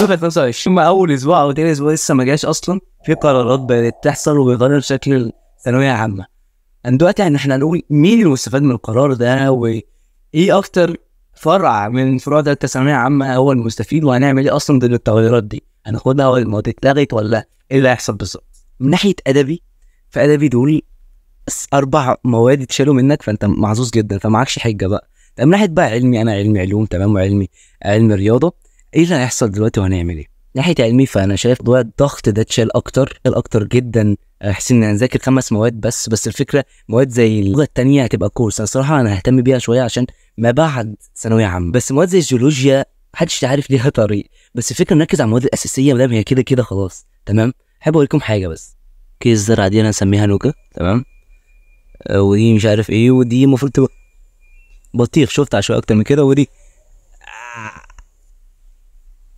دفعة 25 مع اول اسبوع او تاني اسبوع لسه ما جاش اصلا، في قرارات بدات تحصل وبيغير شكل الثانويه عامه. انا دلوقتي احنا هنقول مين المستفاد من القرار ده، وايه اكتر فرع من فروع ثالثه ثانويه عامه هو المستفيد، وهنعمل ايه اصلا ضد التغيرات دي، هناخدها ولا المواد اتلغت ولا ايه اللي هيحصل بالظبط. من ناحيه ادبي، فادبي دول 4 مواد اتشالوا منك، فانت محظوظ جدا فمعكش حجه بقى. طب من ناحيه بقى علمي، انا علمي علوم تمام، وعلمي علم رياضه، ايه اللي هيحصل دلوقتي وهنعمل ايه؟ ناحيه علمي فانا شايف موضوع الضغط ده اتشال اكتر جدا. احس ان هنذاكر 5 مواد بس الفكره مواد زي اللغه التانية هتبقى كورس. الصراحه انا ههتم بيها شويه عشان ما بعد ثانويه عامه. بس مواد زي الجيولوجيا محدش عارف ليها طريق، بس الفكره نركز على المواد الاساسيه مادام هي كده خلاص تمام. احب اقول لكم حاجه بس، كيس الزرعه دي انا هسميها نوكا تمام، ودي مش عارف ايه، ودي المفروض تبقى بطيخ، شفت عشوائي اكتر من كده، ودي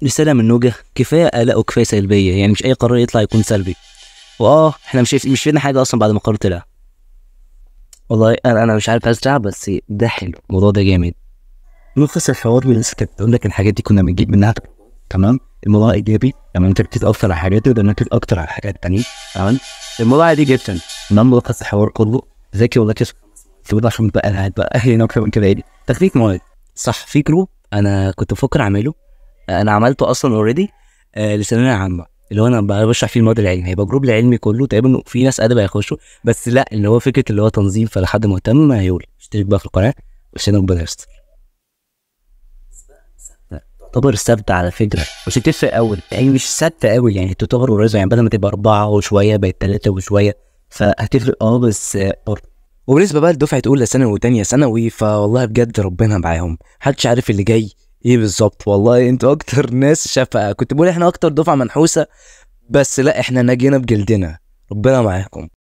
رساله من نوجه. كفايه قلق وكفايه سلبيه، يعني مش اي قرار يطلع يكون سلبي. احنا مش فينا حاجه اصلا بعد ما القرار طلع. والله انا مش عارف ازرع، بس ده حلو، الموضوع ده جامد. ملخص الحوار من لسه كنت بقول لك الحاجات دي كنا بنجيب منها تمام. الموضوع ايجابي لما انت بتركز اكتر على حاجات تقدر نركز اكتر على حاجات تانية تمام. الموضوع عادي جدا. تمام. ملخص الحوار كله ذاكر ولا كيف تقول عشان بقى قاعد بقى هنا اكتر من كده. ايه تخليك مواد صح. في جروب انا كنت بفكر اعمله، انا عملته اصلا اوريدي لثانويه عامه، اللي هو انا بشرح فيه المواد العلمي، هيبقى جروب العلمي كله تقريبا، في ناس ادب هيخشوا، بس لا اللي هو فكره اللي هو تنظيم، فلو حد مهتم هيقول اشترك بقى في القناه وعشان ربنا يستر. تعتبر ثابته على فكره، مش هتفرق قوي يعني، مش ثابته قوي يعني، تعتبر قريبه يعني، بدل ما تبقى 4 وشويه بقت 3 وشويه، فهتفرق بس برضه. وبالنسبه بقى لدفعه اولى ثانوي وثانيه ثانوي، فوالله بجد ربنا معاهم، محدش عارف اللي جاي ايه بالظبط. والله انتوا اكتر ناس شافها، كنت بقول احنا اكتر دفعه منحوسه، بس لا احنا نجينا بجلدنا، ربنا معاكم.